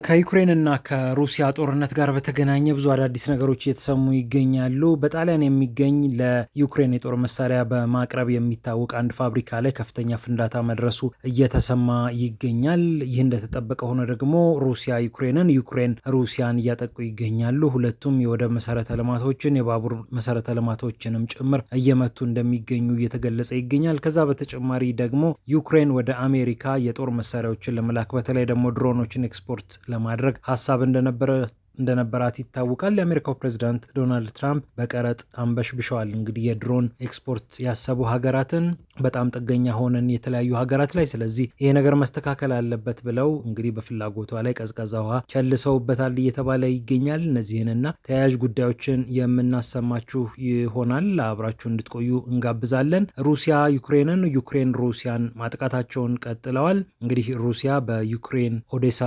ከዩክሬንና ከሩሲያ ጦርነት ጋር በተገናኘ ብዙ አዳዲስ ነገሮች እየተሰሙ ይገኛሉ። በጣሊያን የሚገኝ ለዩክሬን የጦር መሳሪያ በማቅረብ የሚታወቅ አንድ ፋብሪካ ላይ ከፍተኛ ፍንዳታ መድረሱ እየተሰማ ይገኛል። ይህ እንደተጠበቀ ሆኖ ደግሞ ሩሲያ ዩክሬን ሩሲያን እያጠቁ ይገኛሉ። ሁለቱም የወደብ መሰረተ ልማቶችን የባቡር መሰረተ ልማቶችንም ጭምር እየመቱ እንደሚገኙ እየተገለጸ ይገኛል። ከዛ በተጨማሪ ደግሞ ዩክሬን ወደ አሜሪካ የጦር መሳሪያዎችን ለመላክ በተለይ ደግሞ ድሮኖችን ኤክስፖርት ለማድረግ ሀሳብ እንደነበራት ይታወቃል። የአሜሪካው ፕሬዝዳንት ዶናልድ ትራምፕ በቀረጥ አንበሽብሸዋል። እንግዲህ የድሮን ኤክስፖርት ያሰቡ ሀገራትን በጣም ጥገኛ ሆነን የተለያዩ ሀገራት ላይ፣ ስለዚህ ይሄ ነገር መስተካከል አለበት ብለው እንግዲህ በፍላጎቷ ላይ ቀዝቃዛ ውሃ ቸልሰውበታል እየተባለ ይገኛል። እነዚህንና ተያያዥ ጉዳዮችን የምናሰማችሁ ይሆናል። አብራችሁ እንድትቆዩ እንጋብዛለን። ዩክሬን ሩሲያን ማጥቃታቸውን ቀጥለዋል። እንግዲህ ሩሲያ በዩክሬን ኦዴሳ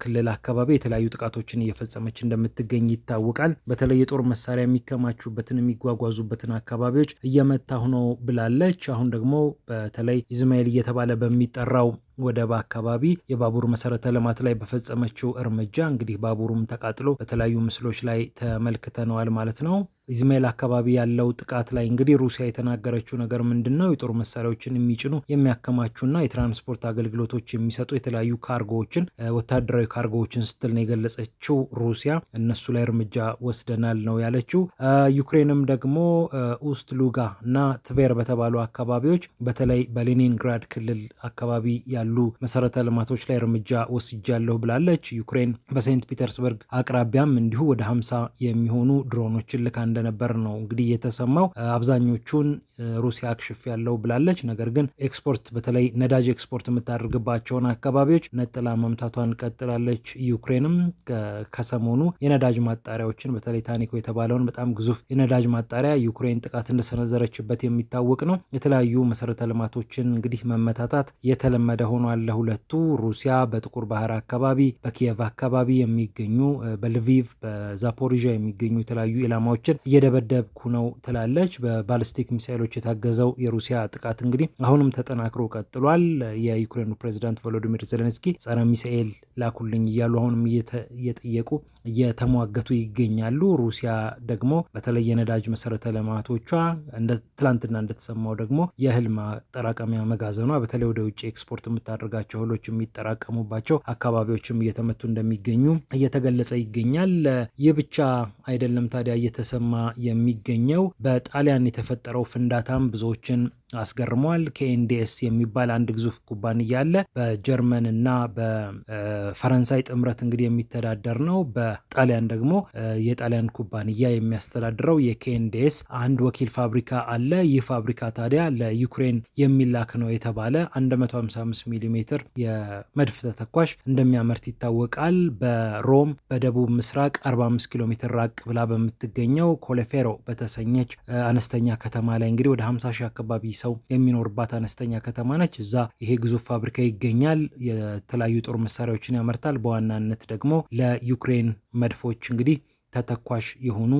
ክልል አካባቢ የተለያዩ ጥቃቶችን እየፈጸመች እንደምትገኝ ይታወቃል። በተለይ የጦር መሳሪያ የሚከማቹበትን የሚጓጓዙበትን አካባቢዎች እየመታሁ ነው ብላለች። አሁን ደግሞ በተለይ ኢዝማኤል እየተባለ በሚጠራው ወደብ አካባቢ የባቡር መሰረተ ልማት ላይ በፈጸመችው እርምጃ እንግዲህ ባቡሩም ተቃጥሎ በተለያዩ ምስሎች ላይ ተመልክተነዋል ማለት ነው። ኢዝማኤል አካባቢ ያለው ጥቃት ላይ እንግዲህ ሩሲያ የተናገረችው ነገር ምንድነው? የጦር መሳሪያዎችን የሚጭኑ የሚያከማቹና የትራንስፖርት አገልግሎቶች የሚሰጡ የተለያዩ ካርጎዎችን ወታደራዊ ካርጎዎችን ስትል ነው የገለጸችው ሩሲያ። እነሱ ላይ እርምጃ ወስደናል ነው ያለችው። ዩክሬንም ደግሞ ኡስት ሉጋ እና ትቬር በተባሉ አካባቢዎች በተለይ በሌኒንግራድ ክልል አካባቢ ያሉ መሰረተ ልማቶች ላይ እርምጃ ወስጃለሁ ብላለች። ዩክሬን በሴንት ፒተርስበርግ አቅራቢያም እንዲሁ ወደ 50 የሚሆኑ ድሮኖችን ልካ እንደነበር ነው እንግዲህ የተሰማው። አብዛኞቹን ሩሲያ አክሽፍ ያለው ብላለች። ነገር ግን በተለይ ነዳጅ ኤክስፖርት የምታደርግባቸውን አካባቢዎች ነጥላ መምታቷን ቀጥላለች። ዩክሬንም ከሰሞኑ የነዳጅ ማጣሪያዎችን በተለይ ታኒኮ የተባለውን በጣም ግዙፍ የነዳጅ ማጣሪያ ዩክሬን ጥቃት እንደሰነዘረችበት የሚታወቅ ነው። የተለያዩ መሰረተ ልማቶችን እንግዲህ መመታታት የተለመደ ሆኗል ለሁለቱ። ሩሲያ በጥቁር ባህር አካባቢ፣ በኪየቭ አካባቢ የሚገኙ በልቪቭ በዛፖሪዣ የሚገኙ የተለያዩ ኢላማዎችን እየደበደብኩ ነው ትላለች። በባሊስቲክ ሚሳይሎች የታገዘው የሩሲያ ጥቃት እንግዲህ አሁንም ተጠናክሮ ቀጥሏል። የዩክሬኑ ፕሬዝዳንት ቮሎዲሚር ዜሌንስኪ ጸረ ሚሳኤል ላኩልኝ እያሉ አሁንም እየጠየቁ እየተሟገቱ ይገኛሉ። ሩሲያ ደግሞ በተለይ የነዳጅ መሰረተ ልማቶቿ ትላንትና እንደተሰማው ደግሞ የእህል ማጠራቀሚያ መጋዘኗ በተለይ ወደ ውጭ ኤክስፖርት የምታደርጋቸው እህሎች የሚጠራቀሙባቸው አካባቢዎችም እየተመቱ እንደሚገኙ እየተገለጸ ይገኛል። ይህ ብቻ አይደለም ታዲያ እየተሰማ የሚገኘው በጣሊያን የተፈጠረው ፍንዳታም ብዙዎችን አስገርሟል። KNDS የሚባል አንድ ግዙፍ ኩባንያ አለ። በጀርመን እና በፈረንሳይ ጥምረት እንግዲህ የሚተዳደር ነው። በጣሊያን ደግሞ የጣሊያን ኩባንያ የሚያስተዳድረው የKNDS አንድ ወኪል ፋብሪካ አለ። ይህ ፋብሪካ ታዲያ ለዩክሬን የሚላክ ነው የተባለ 155 ሚሊ ሜትር የመድፍ ተተኳሽ እንደሚያመርት ይታወቃል። በሮም በደቡብ ምስራቅ 45 ኪሎ ሜትር ራቅ ብላ በምትገኘው ኮሌፌሮ በተሰኘች አነስተኛ ከተማ ላይ እንግዲህ ወደ 50 ሺህ አካባቢ ሰው የሚኖርባት አነስተኛ ከተማ ነች። እዛ ይሄ ግዙፍ ፋብሪካ ይገኛል። የተለያዩ ጦር መሳሪያዎችን ያመርታል። በዋናነት ደግሞ ለዩክሬን መድፎች እንግዲህ ተተኳሽ የሆኑ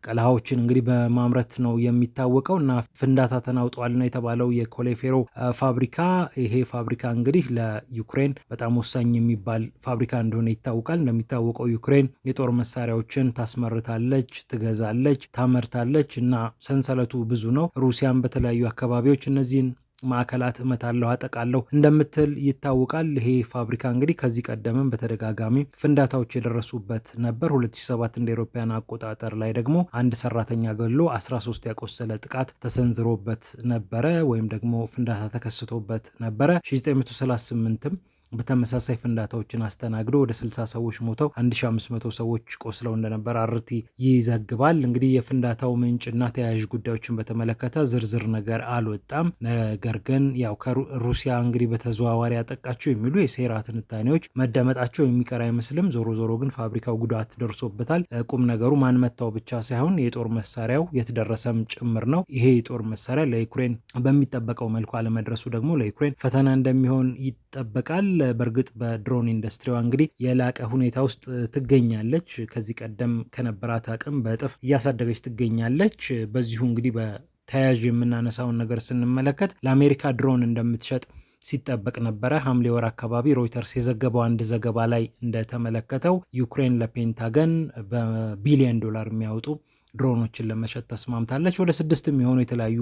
ቀለሃዎችን እንግዲህ በማምረት ነው የሚታወቀው እና ፍንዳታ ተናውጧል ነው የተባለው የኮሌፌሮ ፋብሪካ። ይሄ ፋብሪካ እንግዲህ ለዩክሬን በጣም ወሳኝ የሚባል ፋብሪካ እንደሆነ ይታወቃል። እንደሚታወቀው ዩክሬን የጦር መሳሪያዎችን ታስመርታለች፣ ትገዛለች፣ ታመርታለች እና ሰንሰለቱ ብዙ ነው። ሩሲያም በተለያዩ አካባቢዎች እነዚህን ማዕከላት እመታለሁ፣ አጠቃለሁ እንደምትል ይታወቃል። ይሄ ፋብሪካ እንግዲህ ከዚህ ቀደምም በተደጋጋሚ ፍንዳታዎች የደረሱበት ነበር። 2007 እንደ አውሮፓውያን አቆጣጠር ላይ ደግሞ አንድ ሰራተኛ ገሎ 13 ያቆሰለ ጥቃት ተሰንዝሮበት ነበረ፣ ወይም ደግሞ ፍንዳታ ተከስቶበት ነበረ። 1938ም በተመሳሳይ ፍንዳታዎችን አስተናግዶ ወደ 60 ሰዎች ሞተው 1500 ሰዎች ቆስለው እንደነበር አርቲ ይዘግባል። እንግዲህ የፍንዳታው ምንጭና ተያያዥ ጉዳዮችን በተመለከተ ዝርዝር ነገር አልወጣም። ነገር ግን ያው ከሩሲያ እንግዲህ በተዘዋዋሪ ያጠቃቸው የሚሉ የሴራ ትንታኔዎች መደመጣቸው የሚቀር አይመስልም። ዞሮ ዞሮ ግን ፋብሪካው ጉዳት ደርሶበታል። ቁም ነገሩ ማን መታው ብቻ ሳይሆን የጦር መሳሪያው የተደረሰም ጭምር ነው። ይሄ የጦር መሳሪያ ለዩክሬን በሚጠበቀው መልኩ አለመድረሱ ደግሞ ለዩክሬን ፈተና እንደሚሆን ይጠበቃል። በእርግጥ በድሮን ኢንዱስትሪዋ እንግዲህ የላቀ ሁኔታ ውስጥ ትገኛለች። ከዚህ ቀደም ከነበራት አቅም በእጥፍ እያሳደገች ትገኛለች። በዚሁ እንግዲህ በተያያዥ የምናነሳውን ነገር ስንመለከት ለአሜሪካ ድሮን እንደምትሸጥ ሲጠበቅ ነበረ። ሐምሌ ወር አካባቢ ሮይተርስ የዘገበው አንድ ዘገባ ላይ እንደተመለከተው ዩክሬን ለፔንታገን በቢሊዮን ዶላር የሚያወጡ ድሮኖችን ለመሸጥ ተስማምታለች። ወደ 6 የሚሆኑ የተለያዩ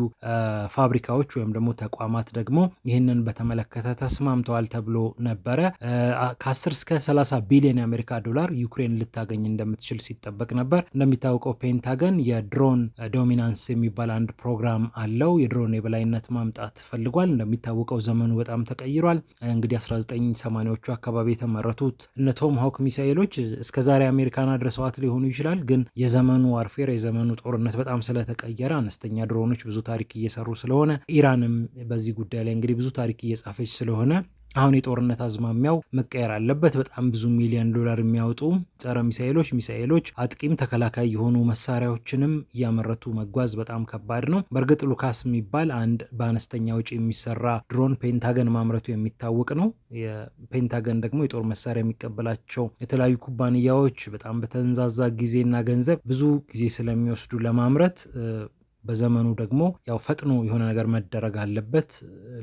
ፋብሪካዎች ወይም ደግሞ ተቋማት ደግሞ ይህንን በተመለከተ ተስማምተዋል ተብሎ ነበረ። ከ10 እስከ 30 ቢሊዮን የአሜሪካ ዶላር ዩክሬን ልታገኝ እንደምትችል ሲጠበቅ ነበር። እንደሚታወቀው ፔንታገን የድሮን ዶሚናንስ የሚባል አንድ ፕሮግራም አለው። የድሮን የበላይነት ማምጣት ፈልጓል። እንደሚታወቀው ዘመኑ በጣም ተቀይሯል። እንግዲህ 1980ዎቹ አካባቢ የተመረቱት እነ ቶማሃውክ ሚሳኤሎች እስከዛሬ አሜሪካን አድርሰዋት ሊሆኑ ይችላል። ግን የዘመኑ ዋርፌር የዘመኑ ጦርነት በጣም ስለተቀየረ አነስተኛ ድሮኖች ብዙ ታሪክ እየሰሩ ስለሆነ ኢራንም በዚህ ጉዳይ ላይ እንግዲህ ብዙ ታሪክ እየጻፈች ስለሆነ አሁን የጦርነት አዝማሚያው መቀየር አለበት። በጣም ብዙ ሚሊዮን ዶላር የሚያወጡ ጸረ ሚሳኤሎች አጥቂም ተከላካይ የሆኑ መሳሪያዎችንም እያመረቱ መጓዝ በጣም ከባድ ነው። በእርግጥ ሉካስ የሚባል አንድ በአነስተኛ ውጪ የሚሰራ ድሮን ፔንታገን ማምረቱ የሚታወቅ ነው። የፔንታገን ደግሞ የጦር መሳሪያ የሚቀበላቸው የተለያዩ ኩባንያዎች በጣም በተንዛዛ ጊዜና ገንዘብ ብዙ ጊዜ ስለሚወስዱ ለማምረት በዘመኑ ደግሞ ያው ፈጥኖ የሆነ ነገር መደረግ አለበት።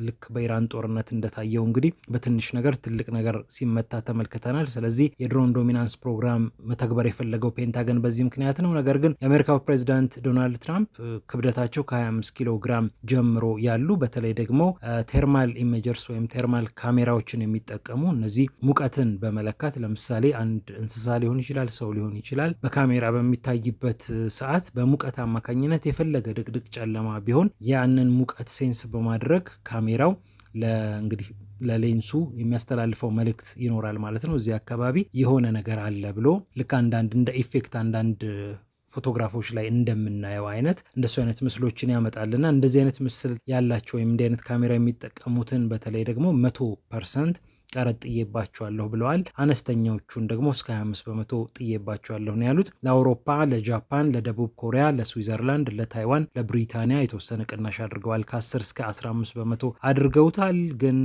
ልክ በኢራን ጦርነት እንደታየው እንግዲህ በትንሽ ነገር ትልቅ ነገር ሲመታ ተመልክተናል። ስለዚህ የድሮን ዶሚናንስ ፕሮግራም መተግበር የፈለገው ፔንታገን በዚህ ምክንያት ነው። ነገር ግን የአሜሪካው ፕሬዚዳንት ዶናልድ ትራምፕ ክብደታቸው ከ25 ኪሎ ግራም ጀምሮ ያሉ በተለይ ደግሞ ቴርማል ኢሜጀርስ ወይም ቴርማል ካሜራዎችን የሚጠቀሙ እነዚህ ሙቀትን በመለካት ለምሳሌ አንድ እንስሳ ሊሆን ይችላል፣ ሰው ሊሆን ይችላል፣ በካሜራ በሚታይበት ሰዓት በሙቀት አማካኝነት የፈለገ ድቅድቅ ጨለማ ቢሆን ያንን ሙቀት ሴንስ በማድረግ ካሜራው እንግዲህ ለሌንሱ የሚያስተላልፈው መልእክት ይኖራል ማለት ነው። እዚህ አካባቢ የሆነ ነገር አለ ብሎ ልክ አንዳንድ እንደ ኢፌክት አንዳንድ ፎቶግራፎች ላይ እንደምናየው አይነት እንደሱ አይነት ምስሎችን ያመጣልና እንደዚህ አይነት ምስል ያላቸው ወይም እንዲህ አይነት ካሜራ የሚጠቀሙትን በተለይ ደግሞ 100% ቀረጥ ጥዬባቸዋለሁ ብለዋል። አነስተኛዎቹን ደግሞ እስከ 25% ጥዬባቸዋለሁ ነው ያሉት። ለአውሮፓ፣ ለጃፓን፣ ለደቡብ ኮሪያ፣ ለስዊዘርላንድ፣ ለታይዋን፣ ለብሪታንያ የተወሰነ ቅናሽ አድርገዋል። ከ10 እስከ 15% አድርገውታል። ግን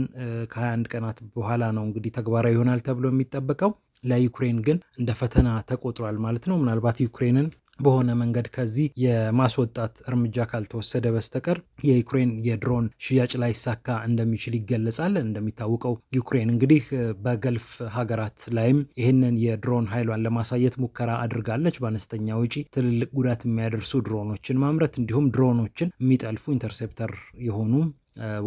ከ21 ቀናት በኋላ ነው እንግዲህ ተግባራዊ ይሆናል ተብሎ የሚጠበቀው። ለዩክሬን ግን እንደ ፈተና ተቆጥሯል ማለት ነው። ምናልባት ዩክሬንን በሆነ መንገድ ከዚህ የማስወጣት እርምጃ ካልተወሰደ በስተቀር የዩክሬን የድሮን ሽያጭ ላይ ሳካ እንደሚችል ይገለጻል። እንደሚታወቀው ዩክሬን እንግዲህ በገልፍ ሀገራት ላይም ይህንን የድሮን ኃይሏን ለማሳየት ሙከራ አድርጋለች። በአነስተኛ ወጪ ትልልቅ ጉዳት የሚያደርሱ ድሮኖችን ማምረት እንዲሁም ድሮኖችን የሚጠልፉ ኢንተርሴፕተር የሆኑ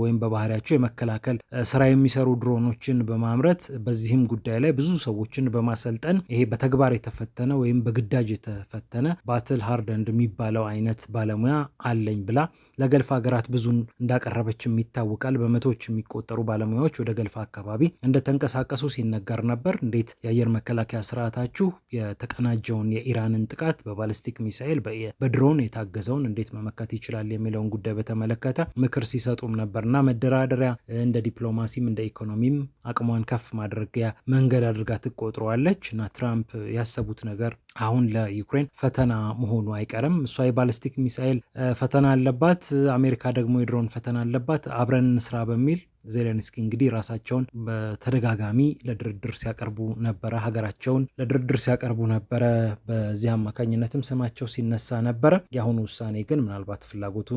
ወይም በባህሪያቸው የመከላከል ስራ የሚሰሩ ድሮኖችን በማምረት በዚህም ጉዳይ ላይ ብዙ ሰዎችን በማሰልጠን ይሄ በተግባር የተፈተነ ወይም በግዳጅ የተፈተነ ባትል ሃርደንድ የሚባለው አይነት ባለሙያ አለኝ ብላ ለገልፍ ሀገራት ብዙን እንዳቀረበችም ይታወቃል። በመቶዎች የሚቆጠሩ ባለሙያዎች ወደ ገልፍ አካባቢ እንደተንቀሳቀሱ ሲነገር ነበር። እንዴት የአየር መከላከያ ስርዓታችሁ የተቀናጀውን የኢራንን ጥቃት በባሊስቲክ ሚሳኤል በድሮን የታገዘውን እንዴት መመከት ይችላል የሚለውን ጉዳይ በተመለከተ ምክር ሲሰጡም ነበርና መደራደሪያ እንደ ዲፕሎማሲም እንደ ኢኮኖሚም አቅሟን ከፍ ማድረጊያ መንገድ አድርጋ ትቆጥረዋለች እና ትራምፕ ያሰቡት ነገር አሁን ለዩክሬን ፈተና መሆኑ አይቀርም። እሷ የባሊስቲክ ሚሳኤል ፈተና አለባት፣ አሜሪካ ደግሞ የድሮን ፈተና አለባት። አብረን እንስራ በሚል ዜሌንስኪ እንግዲህ ራሳቸውን በተደጋጋሚ ለድርድር ሲያቀርቡ ነበረ፣ ሀገራቸውን ለድርድር ሲያቀርቡ ነበረ። በዚህ አማካኝነትም ስማቸው ሲነሳ ነበረ። የአሁኑ ውሳኔ ግን ምናልባት ፍላጎቱ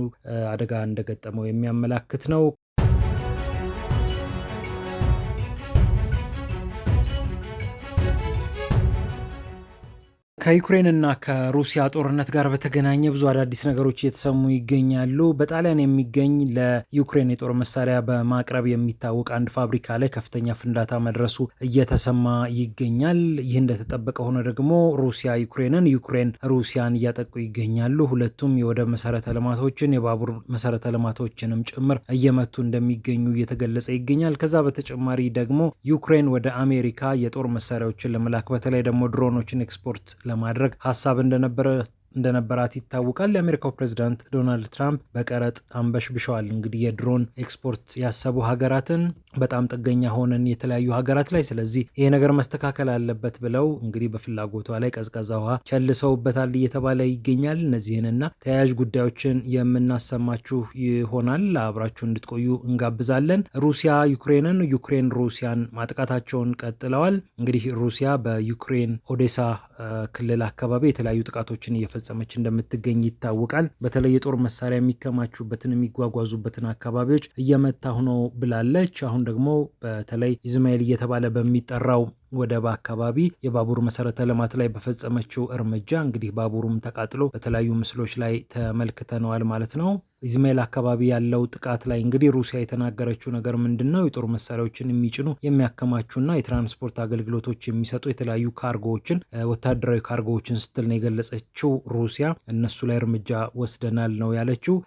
አደጋ እንደገጠመው የሚያመላክት ነው። ከዩክሬን እና ከሩሲያ ጦርነት ጋር በተገናኘ ብዙ አዳዲስ ነገሮች እየተሰሙ ይገኛሉ። በጣሊያን የሚገኝ ለዩክሬን የጦር መሳሪያ በማቅረብ የሚታወቅ አንድ ፋብሪካ ላይ ከፍተኛ ፍንዳታ መድረሱ እየተሰማ ይገኛል። ይህ እንደተጠበቀ ሆኖ ደግሞ ሩሲያ ዩክሬን ሩሲያን እያጠቁ ይገኛሉ። ሁለቱም የወደብ መሰረተ ልማቶችን የባቡር መሰረተ ልማቶችንም ጭምር እየመቱ እንደሚገኙ እየተገለጸ ይገኛል። ከዛ በተጨማሪ ደግሞ ዩክሬን ወደ አሜሪካ የጦር መሳሪያዎችን ለመላክ በተለይ ደግሞ ድሮኖችን ኤክስፖርት ለማድረግ ሀሳብ እንደነበራት ይታወቃል። የአሜሪካው ፕሬዚዳንት ዶናልድ ትራምፕ በቀረጥ አንበሽብሸዋል። እንግዲህ የድሮን ኤክስፖርት ያሰቡ ሀገራትን በጣም ጥገኛ ሆነን የተለያዩ ሀገራት ላይ፣ ስለዚህ ይሄ ነገር መስተካከል አለበት ብለው እንግዲህ በፍላጎቷ ላይ ቀዝቃዛ ውሃ ቸልሰውበታል እየተባለ ይገኛል። እነዚህንና ተያያዥ ጉዳዮችን የምናሰማችሁ ይሆናል። አብራችሁ እንድትቆዩ እንጋብዛለን። ዩክሬን ሩሲያን ማጥቃታቸውን ቀጥለዋል። እንግዲህ ሩሲያ በዩክሬን ኦዴሳ ክልል አካባቢ የተለያዩ ጥቃቶችን እየፈጸመች እየፈጸመች እንደምትገኝ ይታወቃል። በተለይ የጦር መሳሪያ የሚከማቹበትን የሚጓጓዙበትን አካባቢዎች እየመታሁ ነው ብላለች። አሁን ደግሞ በተለይ ኢዝማኤል እየተባለ በሚጠራው ወደብ አካባቢ የባቡር መሰረተ ልማት ላይ በፈጸመችው እርምጃ እንግዲህ ባቡሩም ተቃጥሎ በተለያዩ ምስሎች ላይ ተመልክተነዋል ማለት ነው። ኢዝማኤል አካባቢ ያለው ጥቃት ላይ እንግዲህ ሩሲያ የተናገረችው ነገር ምንድን ነው? የጦር መሳሪያዎችን የሚጭኑ የሚያከማቹና የትራንስፖርት አገልግሎቶች የሚሰጡ የተለያዩ ካርጎዎችን ወታደራዊ ካርጎዎችን ስትል ነው የገለጸችው ሩሲያ። እነሱ ላይ እርምጃ ወስደናል ነው ያለችው።